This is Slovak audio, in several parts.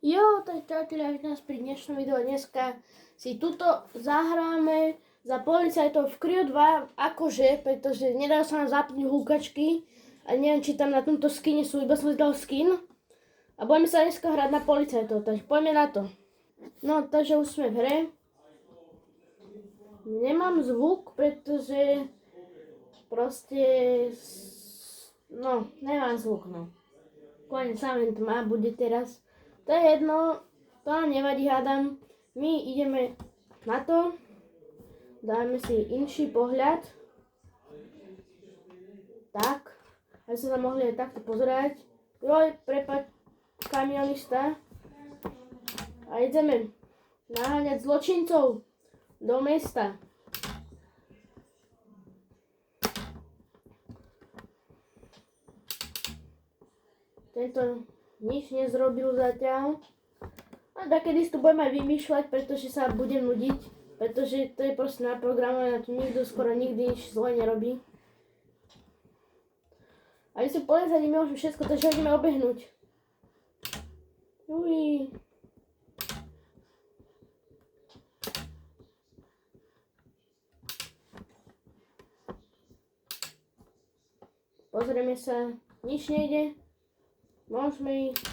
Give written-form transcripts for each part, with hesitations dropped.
Jo, tak čaute, vítam nás pri dnešnom videu. Dneska si tuto zahráme za policajtov v Crew 2, akože, pretože nedá sa nám zapnúť húkačky a neviem, či tam na tomto skine sú, iba som si dal skin. A budeme sa dneska hrať na policajtov, takže poďme na to. No, takže už sme v hre. Nemám zvuk, pretože proste, no, nemám zvuk, no. Konec sa len tma bude teraz. To je jedno, to nám nevadí, hádam. My ideme na to. Dáme si inší pohľad. Tak. Aby sa tam mohli aj takto pozerať. Joj, prepáč, kamionista. A ideme naháňať zločincov do mesta. Tento nič nezrobil zatiaľ. A takedy si tu budem aj vymýšľať, pretože sa budem nudiť. Pretože to je proste naprogramované, tu nikto skoro nikdy nič zle nerobí. A my si polezali môžeme všetko, takže hodíme obehnúť. Uj. Pozrieme sa, nič nejde. Môžeme ísť.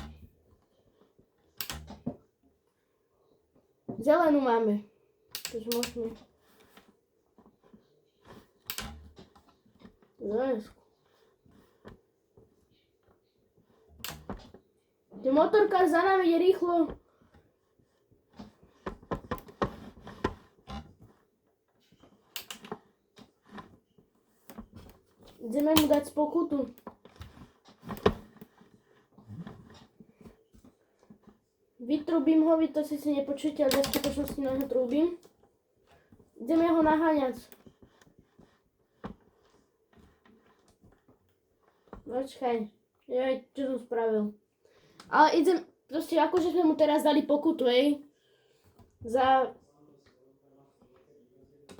Zelenú máme. Takže môžeme. Zelensku. Ten motorkár za nami ide rýchlo. Ideme mu dať pokutu. Vytrubím ho, vy to si nepočujete, ale v skutočnosti na ho trúbim. Ideme ho naháňať. Počkaj, čo som spravil. Ale idem, proste akože sme mu teraz dali pokutu, za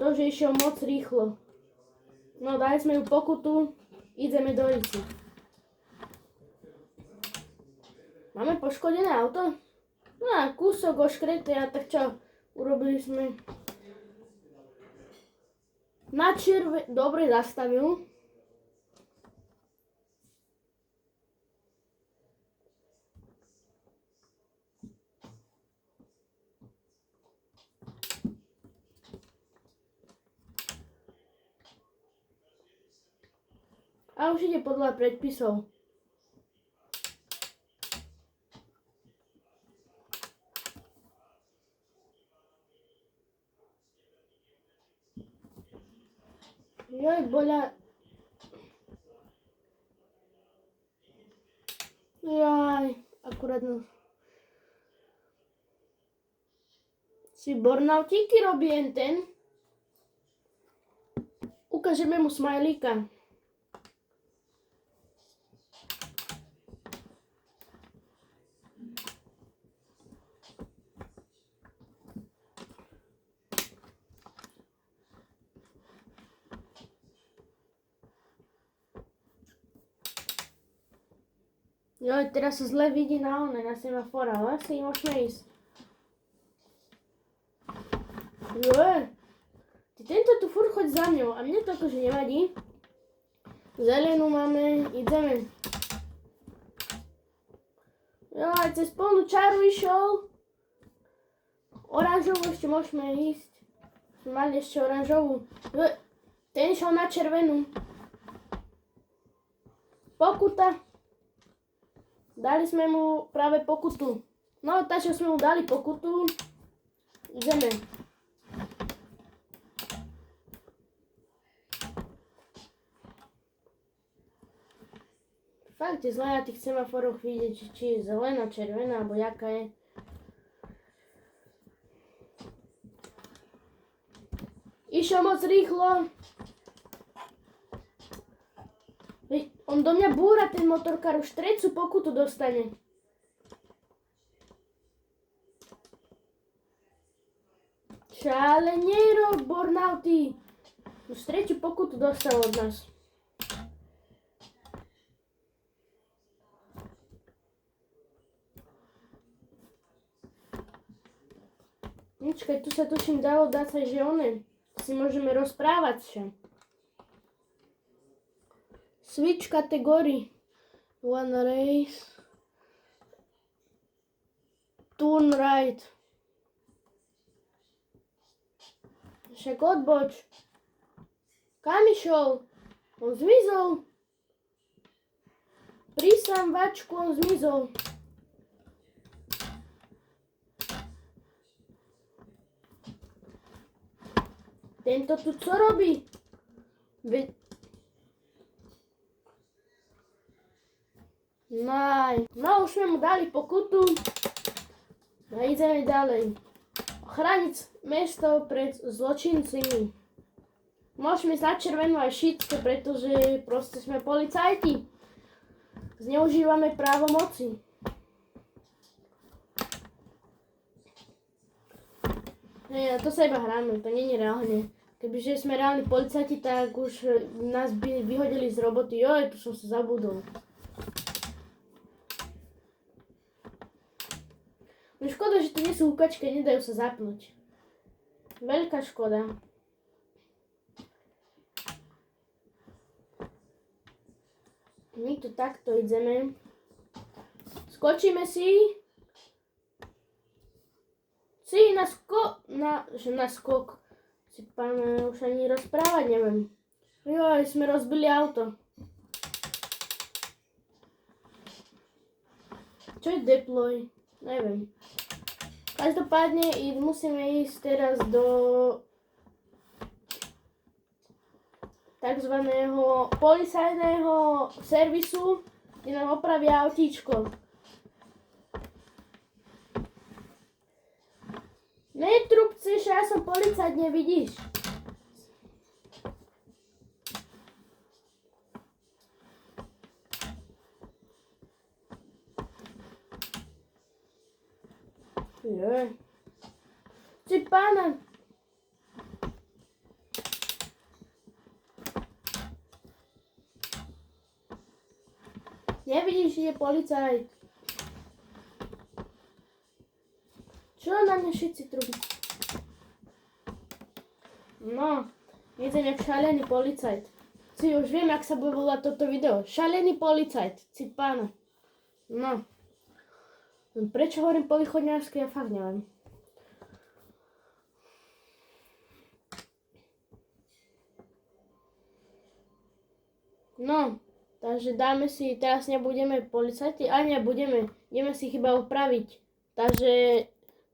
to, že išiel moc rýchlo. No, dali sme mu pokutu, ideme do ulici. Máme poškodené auto? No a kúsok oškretý, a tak čo, urobili sme na dobre zastavil. A už ide podľa predpisov. Joj, boľa. Jaj, akurát no. Si burnoutíky robí ten. Ukážeme mu smajlíka. Joj, teraz sa zle vidí na semafora, ale asi môžeme ísť. Joj, tento tu furt choď za mňou a mne to akože nevadí. Zelenú máme, ideme. Joj, cez polnú čaru išiel. Oranžovú ešte môžeme ísť. Sme mali ešte oranžovú. Joj, ten išiel na červenú. Pokuta. Dali sme mu práve pokutu. No, takže sme mu dali pokutu. Ideme. Fakt je zle na tých semaforoch vidieť, či je zelená, červená, alebo jaká je. Išiel moc rýchlo. On do mňa búra, ten motorkár, už tretiu pokutu dostane. Ale nerob, burnouty. Už tretiu pokutu dostal od nás. Počkaj, tu sa tuším dalo dať sa, že one si môžeme rozprávať še. Switch category. One race. Turn right. Však odboč. Kam išiel? On zmizol. Prísam vačku, on zmizol. Tento tu co robí? No už sme mu dali pokutu. No ideme ďalej. Chrániť mesto pred zločincami. Môžeme ísť na červenú aj šitke, pretože proste sme policajti. Zneužívame právomoci. To sa iba hráme, to nie je reálne. Kebyže sme reálni policajti, tak už nás by vyhodili z roboty. Joj, tu som sa zabudol. No škoda, že tu nie sú húkačky, nedajú sa zapnúť. Veľká škoda. My tu takto ideme. Skočíme si. Na skok. Si pána už ani rozprávať neviem. Joj, sme rozbili auto. Čo je deploy? Neviem. Každopádne musíme ísť teraz do takzvaného policajného servisu, kde nám opravia autíčko. Netrúbci, že ja som policajt, nevidíš? Joj. Ty pána. Nevidíš, že je policajt. Čo na mňa všetci trúbi? No, idem jak šalený policajt. Si už viem, jak sa bude volať toto video. Šalený policajt, si pána. No. Prečo hovorím po východňarsky, ja fakt neviem. No, takže dáme si, teraz nebudeme policajti, ale nebudeme, ideme si chyba opraviť. Takže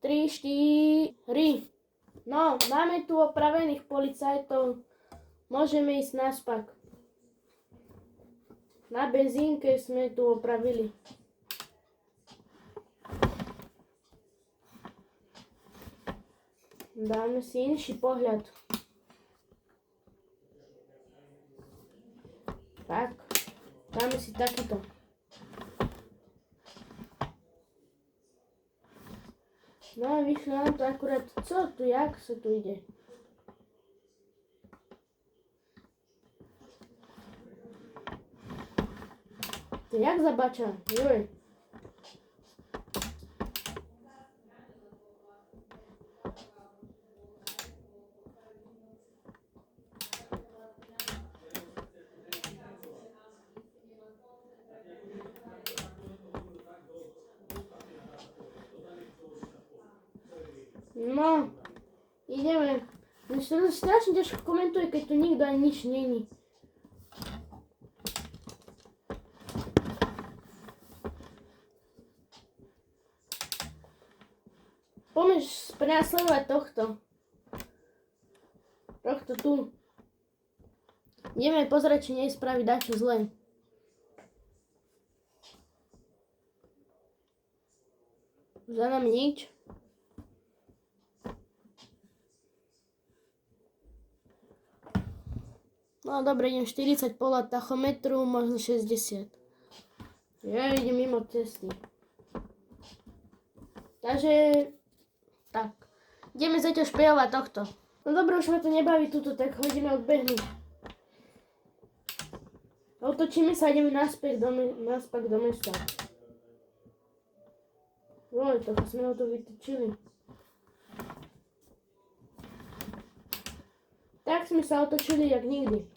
3, 4. No, máme tu opravených policajtov, môžeme ísť naspak. Na benzínke sme tu opravili. Dáme si inší pohľad. Tak, dáme si takýto. No a vyšlo nám to akurát, co tu, jak sa tu ide. To jak zabača, joj. No, ideme. To strašne ťažko komentuje, keď tu nikto ani nič není. Poďme prenasledovať tohto. Tohto tu. Ideme pozrieť, či nie spraví dačo zle. Za nami nič. No dobre, idem 40 podľa tachometru, možno 60. Ja idem mimo cesty. Takže, tak. Ideme zatiaľ špejovať tohto. No dobre, už ma to nebaví tuto, tak ho ideme odbehnúť. Otočíme sa a ideme naspäť do mesta. Oj, tak sme ho to vytočili. tak sme sa otočili jak nikdy.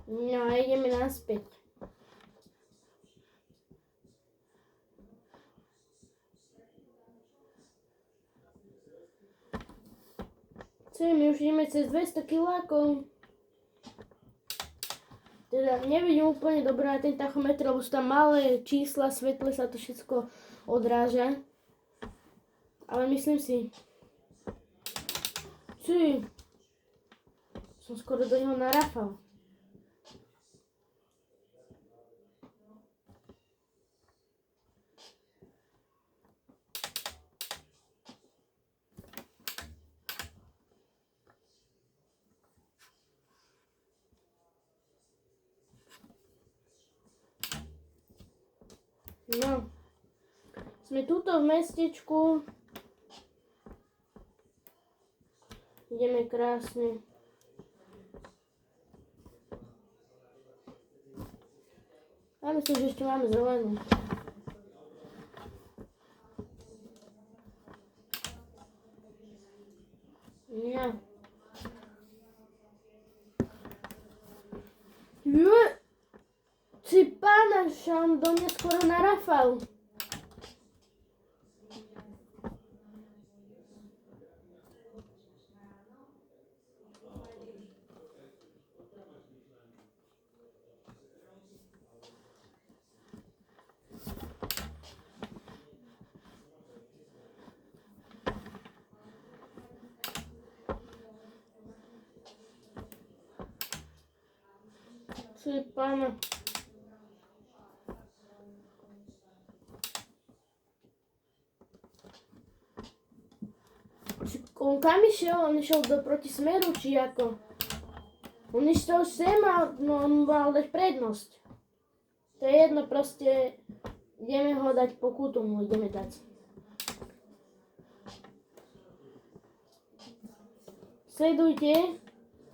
No a ideme naspäť. My už ideme cez 200 kilákov. Teda nevidím úplne dobre na ten tachometr, lebo sú tam malé čísla, svetle sa to všetko odráža. Ale myslím si... Som skoro do neho narafal. No, sme tuto v mestečku. Ideme krásne. Ja myslím, že ešte máme zelenú. Ja. Si pána, šam do mňa skoro narafal. Si pána. On kam išiel? On išiel do protismeru, či ako? On išiel sem a no, on mal dať prednosť. To je jedno, proste ideme ho dať pokutu, mu ideme dať. Sledujte,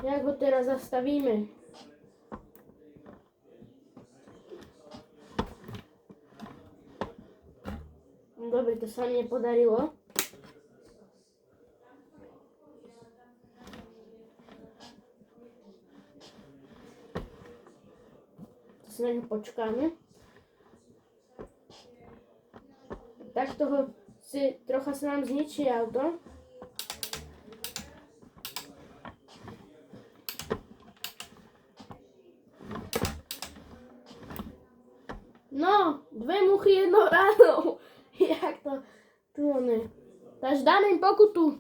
jak ho teraz zastavíme. Dobre, to sa mi nepodarilo. Si na ňu počkáme. Tak toho si trocha sa nám zničí auto. No, 2 muchy jednou ránou. Jak to tu on. Takže dáme im pokutu.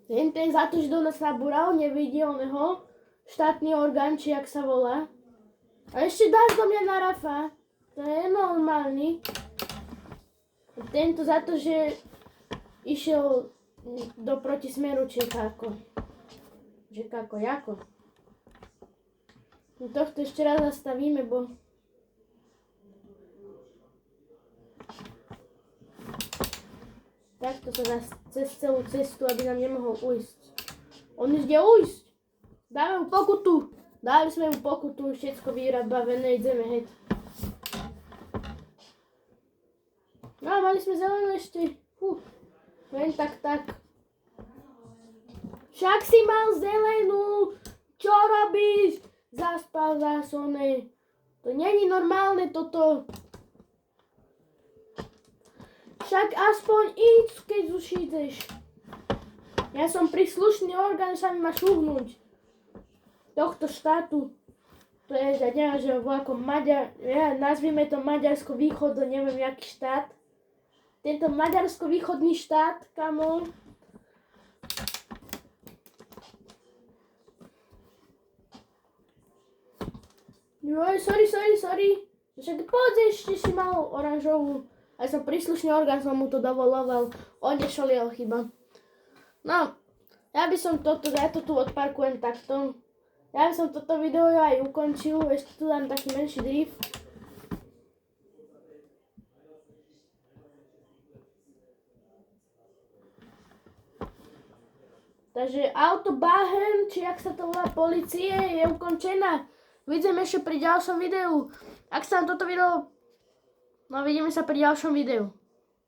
Ten za to, že do nás nabúral, nevidí oného štátny orgán, či jak sa volá. A ešte dáš do mňa na rafa. To je normálny. Tento za to, že išiel do protismeru, či kako. Že kako, jako. No tohto ešte raz zastavíme, bo... Takto sa dá cez celú cestu, aby nám nemohol ujsť. On ide ujsť. Dáme mu pokutu. Dali sme mu pokutu, všetko vyrábavené, ideme heď. No, mali sme zelenú ešte. Len tak. Však si mal zelenú. Čo robíš? Zaspal zásone. To není normálne toto. Však aspoň íď, keď už ideš. Ja som príslušný orgán, sa mi má šuhnúť. Tohto štátu, to je, ja neviem, že v akom nazvime to Maďarsko-východno, neviem, jaký štát. Tento Maďarsko-východný štát, kamo. Joj, sorry. Však poď, ešte si mal oranžovú. A som príslušný orgán, som mu to dovoloval. Odešoliel chyba. No, ja to tu odparkujem takto. Ja by som toto video aj ukončil, ešte tu dám taký menší drift. Takže autobáhen, či jak sa to volá, policie, je ukončená. Vidíme ešte pri ďalšom videu. Ak sa vám toto video... No vidíme sa pri ďalšom videu.